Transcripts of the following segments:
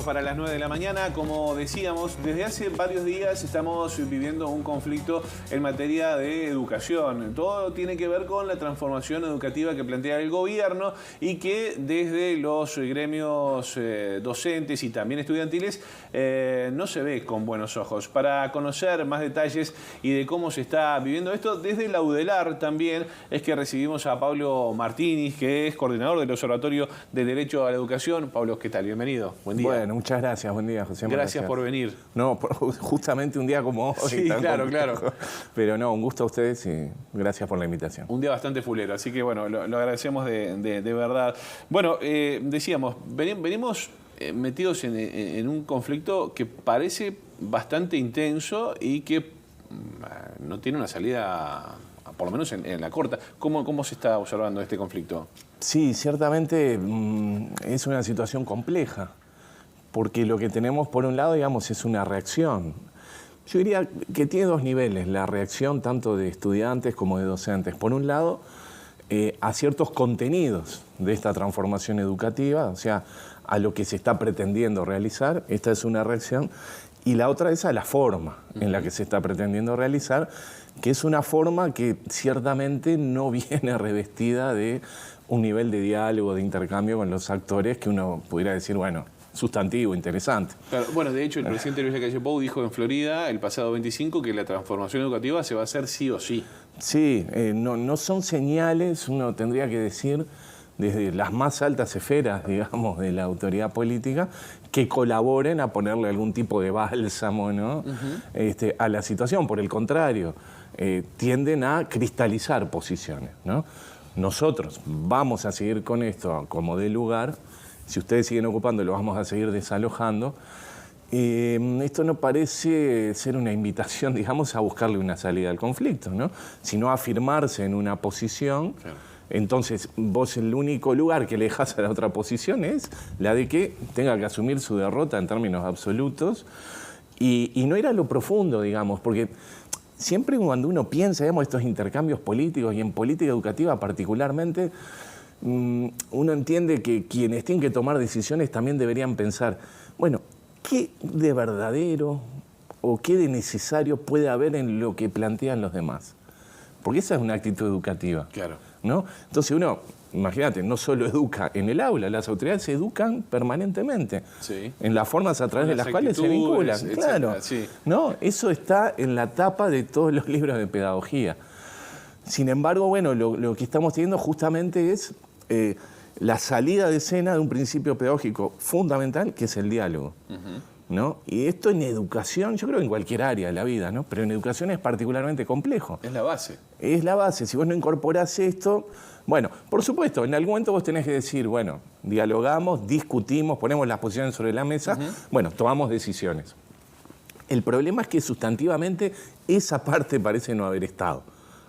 para las 9 de la mañana. Como decíamos, desde hace varios días estamos viviendo un conflicto en materia de educación. Todo tiene que ver con la transformación educativa que plantea el gobierno y que desde los gremios docentes y también estudiantiles no se ve con buenos ojos. Para conocer más detalles y de cómo se está viviendo esto, desde la UDELAR también es que recibimos a Pablo Martínez, que es coordinador del Observatorio del Derecho a la Educación. Pablo, ¿qué tal? Bienvenido. Buen día. Bueno, muchas gracias. Buen día, José. Gracias por venir. No, justamente un día como hoy. Sí, claro, claro. Pero no, un gusto a ustedes y gracias por la invitación. Un día bastante fulero, así que bueno, lo agradecemos de verdad. Bueno, decíamos, venimos metidos en un conflicto que parece bastante intenso y que no tiene una salida, por lo menos en la corta. ¿Cómo se está observando este conflicto? Sí, ciertamente es una situación compleja, porque lo que tenemos por un lado, digamos, es una reacción. Yo diría que tiene dos niveles, la reacción tanto de estudiantes como de docentes. Por un lado, a ciertos contenidos de esta transformación educativa, o sea, a lo que se está pretendiendo realizar, esta es una reacción, y la otra es a la forma en la que se está pretendiendo realizar, que es una forma que ciertamente no viene revestida de un nivel de diálogo, de intercambio con los actores que uno pudiera decir, bueno, sustantivo, interesante. Claro, bueno, de hecho, el presidente Luis Lacalle Pou dijo en Florida el pasado 25 que la transformación educativa se va a hacer sí o sí. Sí, no son señales, uno tendría que decir, desde las más altas esferas, digamos, de la autoridad política, que colaboren a ponerle algún tipo de bálsamo, ¿no? A la situación. Por el contrario, tienden a cristalizar posiciones, ¿no? Nosotros vamos a seguir con esto como dé lugar. Si ustedes siguen ocupando, lo vamos a seguir desalojando. Esto no parece ser una invitación, digamos, a buscarle una salida al conflicto, ¿no? Sino a afirmarse en una posición. Claro. Entonces, vos el único lugar que le dejás a la otra posición es la de que tenga que asumir su derrota en términos absolutos y no ir a lo profundo, digamos, porque siempre cuando uno piensa, digamos, estos intercambios políticos y en política educativa particularmente, uno entiende que quienes tienen que tomar decisiones también deberían pensar, bueno, ¿qué de verdadero o qué de necesario puede haber en lo que plantean los demás? Porque esa es una actitud educativa. Claro. ¿No? Entonces uno, imagínate, no solo educa en el aula, las autoridades se educan permanentemente. Sí. En las formas a través de las cuales se vinculan. Etcétera, claro. Sí. ¿No? Eso está en la tapa de todos los libros de pedagogía. Sin embargo, bueno, lo que estamos teniendo justamente es la salida de escena de un principio pedagógico fundamental, que es el diálogo. ¿No? Y esto en educación, yo creo que en cualquier área de la vida, ¿no? Pero en educación es particularmente complejo. Es la base. Es la base. Si vos no incorporás esto, bueno, por supuesto, en algún momento vos tenés que decir, bueno, dialogamos, discutimos, ponemos las posiciones sobre la mesa, bueno, tomamos decisiones. El problema es que sustantivamente esa parte parece no haber estado,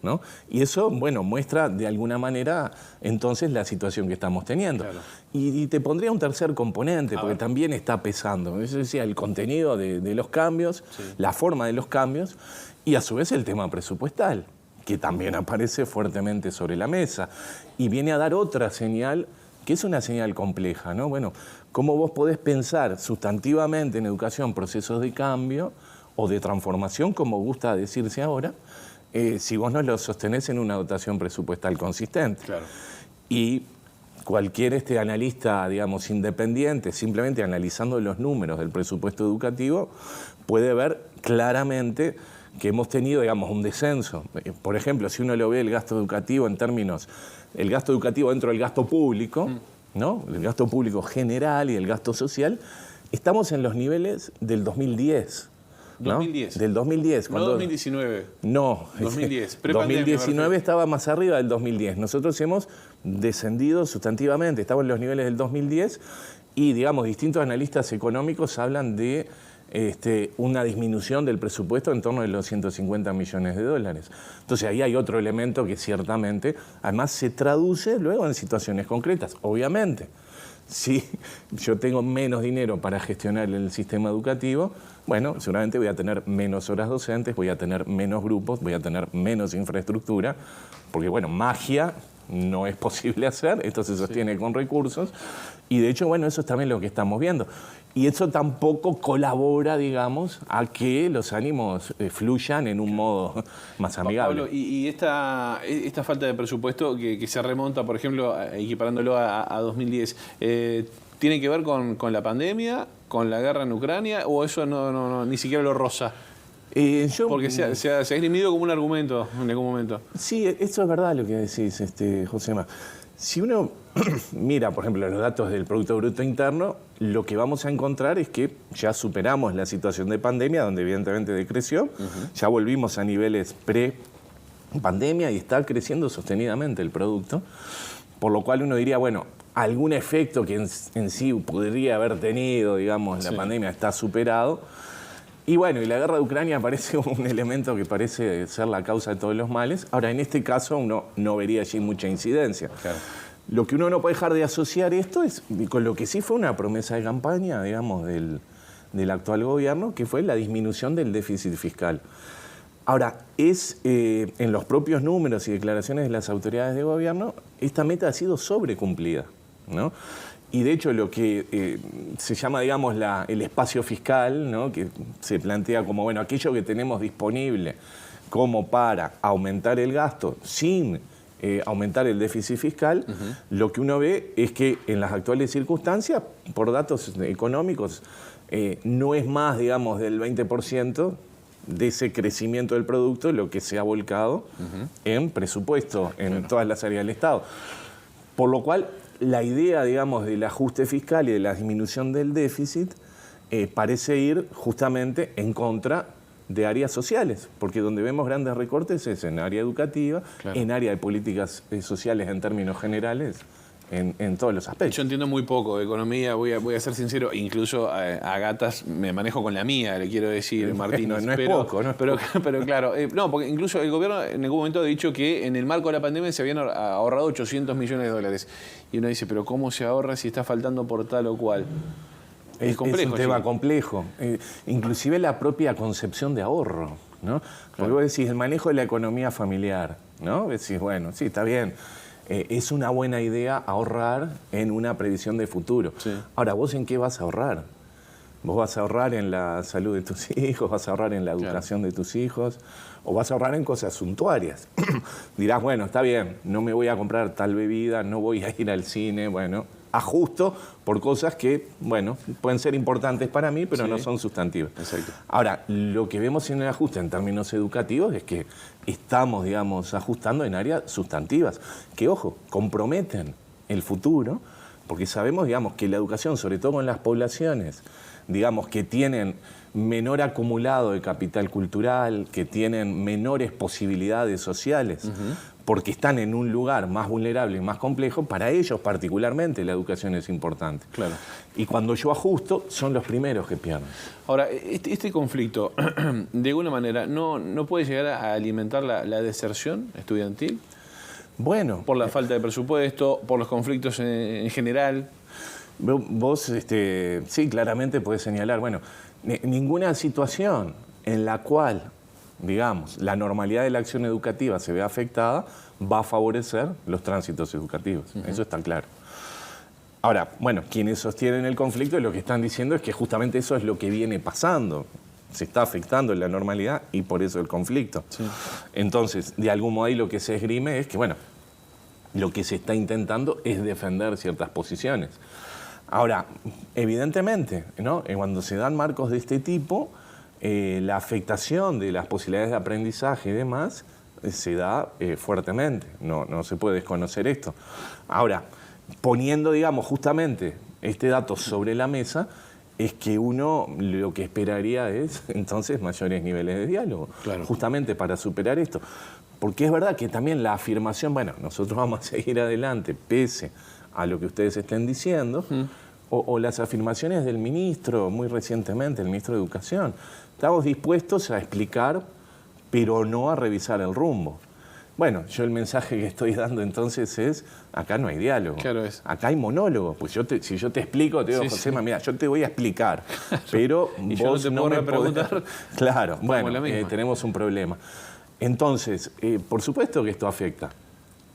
¿no? Y eso, bueno, muestra de alguna manera entonces la situación que estamos teniendo. Claro. Y te pondría un tercer componente, porque también está pesando. Eso decía, el contenido de los cambios, la forma de los cambios, y a su vez el tema presupuestal, que también aparece fuertemente sobre la mesa. Y viene a dar otra señal, que es una señal compleja, ¿no? Bueno, ¿cómo vos podés pensar sustantivamente en educación procesos de cambio o de transformación, como gusta decirse ahora, si vos no lo sostenés en una dotación presupuestal consistente? Claro. Y cualquier analista, digamos, independiente, simplemente analizando los números del presupuesto educativo, puede ver claramente que hemos tenido, digamos, un descenso. Por ejemplo, si uno lo ve el gasto educativo en términos, el gasto educativo dentro del gasto público, ¿no? El gasto público general y el gasto social, estamos en los niveles del 2010. ¿no? 2010. Del 2010. No 2019. No. 2010. 2019 estaba más arriba del 2010. Nosotros hemos descendido sustantivamente. Estamos en los niveles del 2010 y, digamos, distintos analistas económicos hablan de una disminución del presupuesto en torno de los 150 millones de dólares. Entonces ahí hay otro elemento que ciertamente, además, se traduce luego en situaciones concretas, obviamente. Si yo tengo menos dinero para gestionar el sistema educativo, bueno, seguramente voy a tener menos horas docentes, voy a tener menos grupos, voy a tener menos infraestructura, porque, bueno, magia no es posible hacer, esto se sostiene con recursos, y de hecho, bueno, eso es también lo que estamos viendo. Y eso tampoco colabora, digamos, a que los ánimos fluyan en un modo más amigable. Pablo, y esta falta de presupuesto que se remonta, por ejemplo, equiparándolo a 2010, ¿tiene que ver con la pandemia, con la guerra en Ucrania, o eso no ni siquiera lo roza? Porque se ha esgrimido como un argumento en algún momento. Sí, eso es verdad lo que decís, Josema. Si uno mira, por ejemplo, los datos del Producto Bruto Interno, lo que vamos a encontrar es que ya superamos la situación de pandemia, donde evidentemente decreció, ya volvimos a niveles pre-pandemia y está creciendo sostenidamente el producto, por lo cual uno diría, bueno, algún efecto que en sí podría haber tenido, digamos, la pandemia está superado. Y bueno, y la guerra de Ucrania parece un elemento que parece ser la causa de todos los males. Ahora, en este caso uno no vería allí mucha incidencia. Claro. Lo que uno no puede dejar de asociar esto es con lo que sí fue una promesa de campaña, digamos, del actual gobierno, que fue la disminución del déficit fiscal. Ahora, en los propios números y declaraciones de las autoridades de gobierno, esta meta ha sido sobrecumplida, ¿no? Y de hecho lo que se llama, digamos, el espacio fiscal, ¿no? Que se plantea como, bueno, aquello que tenemos disponible como para aumentar el gasto sin aumentar el déficit fiscal, lo que uno ve es que en las actuales circunstancias, por datos económicos, no es más, digamos, del 20% de ese crecimiento del producto lo que se ha volcado en presupuesto en todas las áreas del Estado. Por lo cual, la idea, digamos, del ajuste fiscal y de la disminución del déficit parece ir justamente en contra de áreas sociales, porque donde vemos grandes recortes es en área educativa, en área de políticas sociales en términos generales, en todos los aspectos. Yo entiendo muy poco de economía, voy a ser sincero, incluso a gatas me manejo con la mía, le quiero decir, Martín. No es poco. Pero claro, no, porque incluso el gobierno en algún momento ha dicho que en el marco de la pandemia se habían ahorrado 800 millones de dólares. Y uno dice, pero ¿cómo se ahorra si está faltando por tal o cual? Es complejo. Es un tema complejo. Inclusive la propia concepción de ahorro, ¿no? Porque vos decís, el manejo de la economía familiar, ¿no? Decís, bueno, sí, está bien. Es una buena idea ahorrar en una previsión de futuro. Sí. Ahora, ¿vos en qué vas a ahorrar? ¿Vos vas a ahorrar en la salud de tus hijos? ¿Vas a ahorrar en la educación de tus hijos? ¿O vas a ahorrar en cosas suntuarias? Dirás, bueno, está bien, no me voy a comprar tal bebida, no voy a ir al cine, bueno, ajusto por cosas que, bueno, pueden ser importantes para mí, pero no son sustantivas. Exacto. Ahora, lo que vemos en el ajuste en términos educativos es que estamos, digamos, ajustando en áreas sustantivas, que, ojo, comprometen el futuro, porque sabemos, digamos, que la educación, sobre todo en las poblaciones, digamos, que tienen menor acumulado de capital cultural, que tienen menores posibilidades sociales, porque están en un lugar más vulnerable y más complejo, para ellos particularmente la educación es importante. Claro. Y cuando yo ajusto, son los primeros que pierden. Ahora, este conflicto, de alguna manera, ¿no puede llegar a alimentar la deserción estudiantil? Bueno. Por la falta de presupuesto, por los conflictos en general. Vos, sí, claramente podés señalar, bueno, ninguna situación en la cual, digamos, la normalidad de la acción educativa se ve afectada va a favorecer los tránsitos educativos. Eso está claro. Ahora, bueno, quienes sostienen el conflicto lo que están diciendo es que justamente eso es lo que viene pasando. Se está afectando la normalidad y por eso el conflicto. Sí. Entonces, de algún modo ahí lo que se esgrime es que, bueno, lo que se está intentando es defender ciertas posiciones. Ahora, evidentemente, ¿no? Cuando se dan marcos de este tipo, la afectación de las posibilidades de aprendizaje y demás se da fuertemente. No se puede desconocer esto. Ahora, poniendo, digamos, justamente este dato sobre la mesa, es que uno lo que esperaría es, entonces, mayores niveles de diálogo, justamente para superar esto. Porque es verdad que también la afirmación, bueno, nosotros vamos a seguir adelante, pese a lo que ustedes estén diciendo, o las afirmaciones del ministro, muy recientemente, el ministro de Educación. Estamos dispuestos a explicar, pero no a revisar el rumbo. Bueno, yo el mensaje que estoy dando entonces es, acá no hay diálogo, acá hay monólogo. Pues si yo te explico, te digo, Josema, mira, yo te voy a explicar, pero y vos no me preguntar. Claro, bueno, tenemos un problema. Entonces, por supuesto que esto afecta.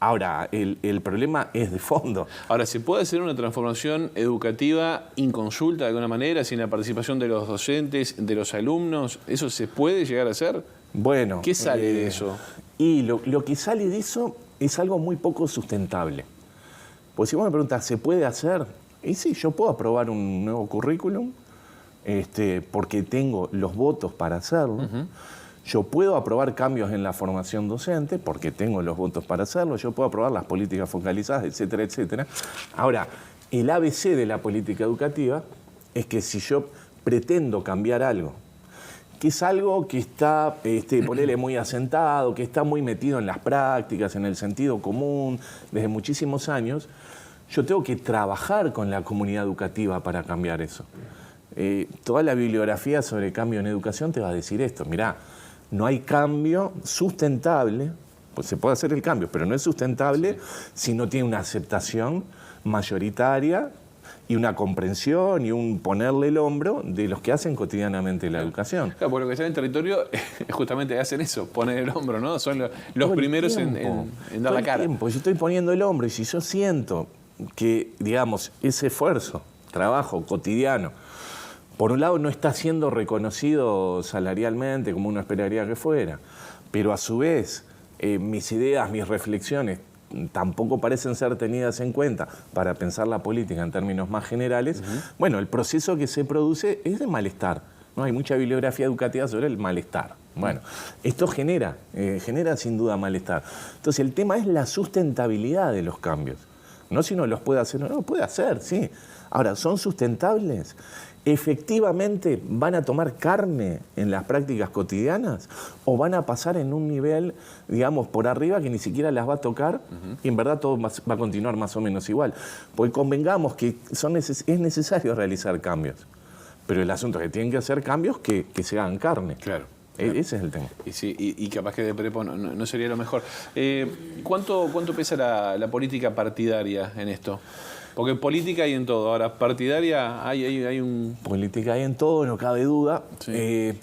Ahora, el problema es de fondo. Ahora, ¿se puede hacer una transformación educativa inconsulta de alguna manera, sin la participación de los docentes, de los alumnos? ¿Eso se puede llegar a hacer? Bueno. ¿Qué sale de eso? Y lo que sale de eso es algo muy poco sustentable. Pues si vos me preguntas, ¿se puede hacer? Y sí, yo puedo aprobar un nuevo currículum, porque tengo los votos para hacerlo. Yo puedo aprobar cambios en la formación docente porque tengo los votos para hacerlo. Yo puedo aprobar las políticas focalizadas, etcétera, etcétera. Ahora, el ABC de la política educativa es que si yo pretendo cambiar algo, que es algo que está, ponele, muy asentado, que está muy metido en las prácticas, en el sentido común, desde muchísimos años, yo tengo que trabajar con la comunidad educativa para cambiar eso. Toda la bibliografía sobre cambio en educación te va a decir esto. Mirá, no hay cambio sustentable, pues se puede hacer el cambio, pero no es sustentable si no tiene una aceptación mayoritaria y una comprensión y un ponerle el hombro de los que hacen cotidianamente la educación. Claro, porque lo que está en el territorio justamente hacen eso, poner el hombro, ¿no? Son los primeros en dar la cara. Yo estoy poniendo el hombro y si yo siento que, digamos, ese esfuerzo, trabajo cotidiano, por un lado no está siendo reconocido salarialmente como uno esperaría que fuera, pero a su vez mis ideas, mis reflexiones tampoco parecen ser tenidas en cuenta para pensar la política en términos más generales. Bueno, el proceso que se produce es de malestar, ¿no? Hay mucha bibliografía educativa sobre el malestar. Bueno, esto genera sin duda malestar. Entonces el tema es la sustentabilidad de los cambios. No si uno los puede hacer, no, puede hacer, sí. Ahora, ¿son sustentables? ¿Efectivamente van a tomar carne en las prácticas cotidianas o van a pasar en un nivel, digamos, por arriba que ni siquiera las va a tocar y en verdad todo va a continuar más o menos igual? Porque convengamos que es necesario realizar cambios, pero el asunto es que tienen que hacer cambios que se hagan carne. Claro. Ese es el tema. Y, sí, y capaz que de prepo no sería lo mejor. ¿Cuánto pesa la política partidaria en esto? Porque política hay en todo. Ahora, partidaria hay un... Política hay en todo, no cabe duda. Sí.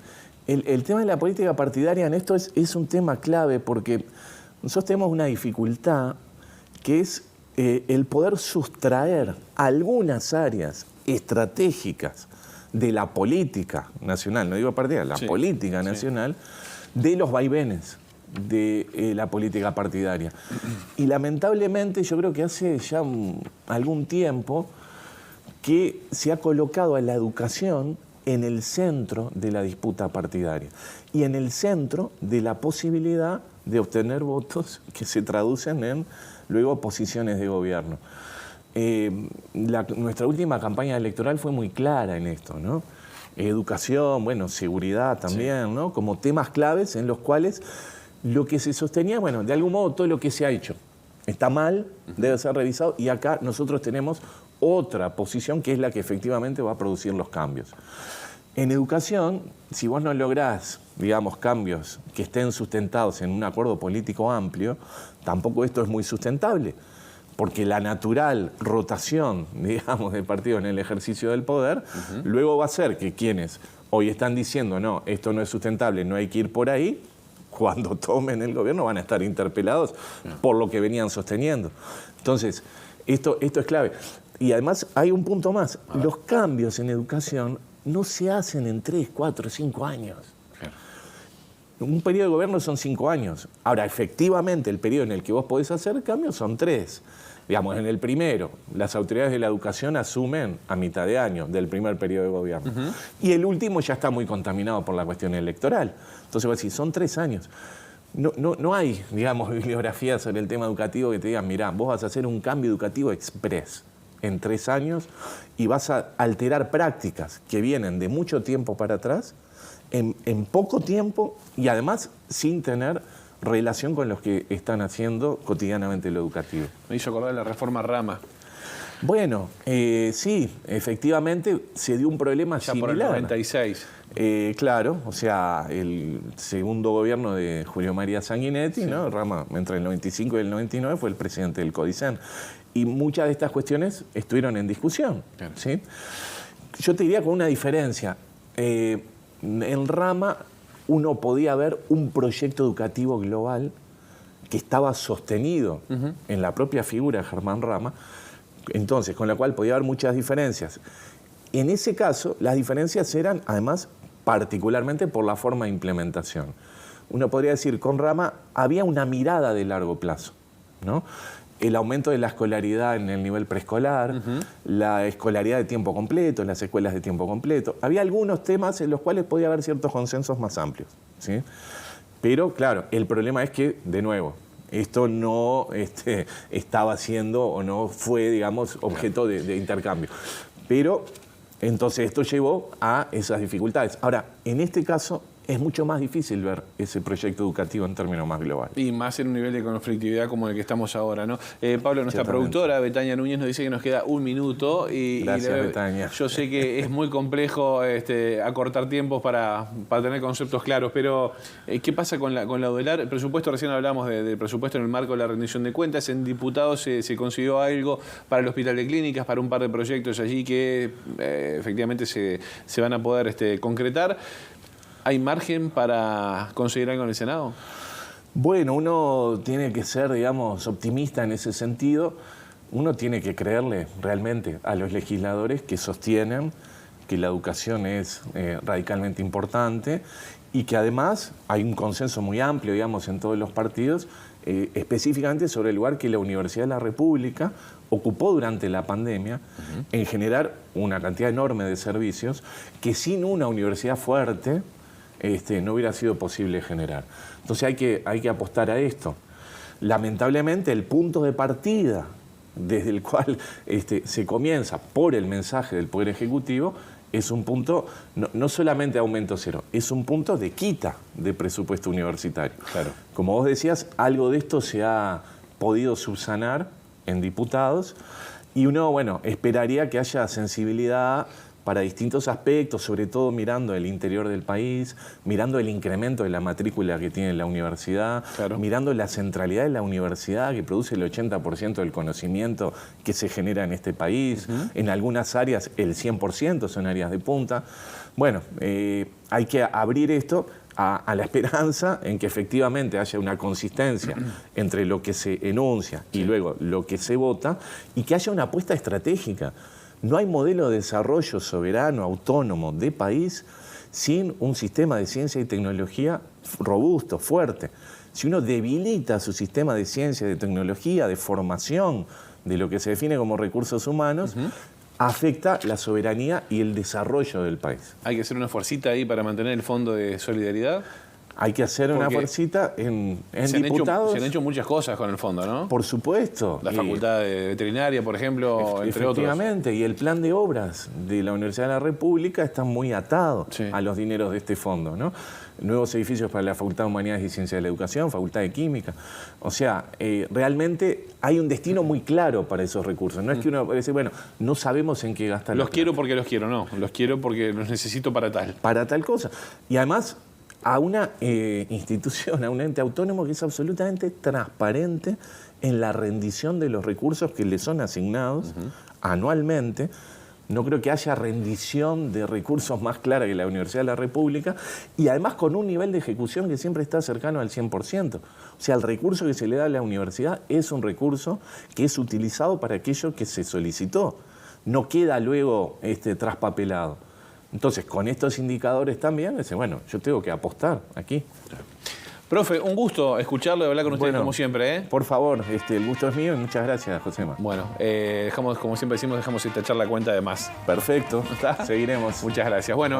El tema de la política partidaria en esto es un tema clave porque nosotros tenemos una dificultad que es el poder sustraer algunas áreas estratégicas de la política nacional, no digo partidaria, la política nacional, de los vaivenes de la política partidaria. Y lamentablemente yo creo que hace ya algún tiempo que se ha colocado a la educación en el centro de la disputa partidaria y en el centro de la posibilidad de obtener votos que se traducen en luego posiciones de gobierno. Nuestra última campaña electoral fue muy clara en esto, ¿no? Educación, bueno, seguridad también, ¿no? Como temas claves en los cuales lo que se sostenía, bueno, de algún modo todo lo que se ha hecho está mal, debe ser revisado, y acá nosotros tenemos otra posición que es la que efectivamente va a producir los cambios. En educación, si vos no lográs, digamos, cambios que estén sustentados en un acuerdo político amplio, tampoco esto es muy sustentable, porque la natural rotación, digamos, del partido en el ejercicio del poder, luego va a ser que quienes hoy están diciendo, no, esto no es sustentable, no hay que ir por ahí, cuando tomen el gobierno van a estar interpelados por lo que venían sosteniendo. Entonces, esto es clave. Y además hay un punto más. Los cambios en educación no se hacen en 3, 4, 5 años. Un periodo de gobierno son 5 años. Ahora, efectivamente, el periodo en el que vos podés hacer cambios son 3. Digamos, en el primero, las autoridades de la educación asumen a mitad de año del primer periodo de gobierno. Y el último ya está muy contaminado por la cuestión electoral. Entonces, vos decís, son 3 años. No hay, digamos, bibliografía sobre el tema educativo que te digan, mirá, vos vas a hacer un cambio educativo express en 3 años y vas a alterar prácticas que vienen de mucho tiempo para atrás en poco tiempo y además sin tener relación con los que están haciendo cotidianamente lo educativo. Me hizo acordar de la reforma Rama. Bueno, sí, efectivamente se dio un problema ya similar. Por el 96. Claro, o sea, el segundo gobierno de Julio María Sanguinetti, ¿no? Rama, entre el 95 y el 99, fue el presidente del CODICEN. Y muchas de estas cuestiones estuvieron en discusión. Claro. ¿Sí? Yo te diría con una diferencia. En Rama uno podía ver un proyecto educativo global que estaba sostenido en la propia figura de Germán Rama, entonces, con la cual podía haber muchas diferencias. En ese caso, las diferencias eran, además, particularmente por la forma de implementación. Uno podría decir, con Rama había una mirada de largo plazo, ¿no? El aumento de la escolaridad en el nivel preescolar, la escolaridad de tiempo completo, las escuelas de tiempo completo. Había algunos temas en los cuales podía haber ciertos consensos más amplios, ¿sí? Pero, claro, el problema es que, de nuevo, esto no estaba siendo o no fue, digamos, objeto de intercambio. Pero, entonces, esto llevó a esas dificultades. Ahora, en este caso, es mucho más difícil ver ese proyecto educativo en términos más globales. Y más en un nivel de conflictividad como el que estamos ahora, ¿no? Pablo, nuestra productora, Betania Núñez, nos dice que nos queda 1 minuto. Gracias, Betania. Yo sé que es muy complejo acortar tiempos para tener conceptos claros, pero ¿qué pasa con la UDELAR? El presupuesto, recién hablamos del presupuesto en el marco de la rendición de cuentas. En diputados se consiguió algo para el Hospital de Clínicas, para un par de proyectos allí que efectivamente se van a poder concretar. ¿Hay margen para conseguir algo en el Senado? Bueno, uno tiene que ser, digamos, optimista en ese sentido. Uno tiene que creerle realmente a los legisladores que sostienen que la educación es radicalmente importante y que además hay un consenso muy amplio, digamos, en todos los partidos, específicamente sobre el lugar que la Universidad de la República ocupó durante la pandemia en generar una cantidad enorme de servicios que sin una universidad fuerte no hubiera sido posible generar. Entonces hay que apostar a esto. Lamentablemente el punto de partida desde el cual se comienza por el mensaje del Poder Ejecutivo es un punto no solamente de aumento cero, es un punto de quita de presupuesto universitario. Claro. Como vos decías, algo de esto se ha podido subsanar en diputados y uno, bueno, esperaría que haya sensibilidad para distintos aspectos, sobre todo mirando el interior del país, mirando el incremento de la matrícula que tiene la universidad, claro, mirando la centralidad de la universidad que produce el 80% del conocimiento que se genera en este país. En algunas áreas el 100% son áreas de punta. Bueno, hay que abrir esto a la esperanza en que efectivamente haya una consistencia entre lo que se enuncia y luego lo que se vota y que haya una apuesta estratégica. No hay modelo de desarrollo soberano, autónomo, de país sin un sistema de ciencia y tecnología robusto, fuerte. Si uno debilita su sistema de ciencia y de tecnología, de formación, de lo que se define como recursos humanos, afecta la soberanía y el desarrollo del país. ¿Hay que hacer una fuercita ahí para mantener el Fondo de Solidaridad? Hay que hacer una fuercita en diputados. Se han hecho muchas cosas con el fondo, ¿no? Por supuesto. La Facultad de Veterinaria, por ejemplo, entre otros. Efectivamente, y el plan de obras de la Universidad de la República está muy atado a los dineros de este fondo, ¿no? Nuevos edificios para la Facultad de Humanidades y Ciencias de la Educación, Facultad de Química. O sea, realmente hay un destino muy claro para esos recursos. No es que uno puede decir, bueno, no sabemos en qué gastar. Los quiero porque los quiero, no. Los quiero porque los necesito para tal. Para tal cosa. Y además a una institución, a un ente autónomo que es absolutamente transparente en la rendición de los recursos que le son asignados anualmente. No creo que haya rendición de recursos más clara que la Universidad de la República y además con un nivel de ejecución que siempre está cercano al 100%. O sea, el recurso que se le da a la universidad es un recurso que es utilizado para aquello que se solicitó. No queda luego traspapelado. Entonces, con estos indicadores también, bueno, yo tengo que apostar aquí. Profe, un gusto escucharlo y hablar con ustedes como siempre, ¿eh? Por favor, el gusto es mío y muchas gracias, Josema. Bueno, dejamos, como siempre decimos, dejamos esta charla cuenta de más. Perfecto, seguiremos. Muchas gracias. Bueno.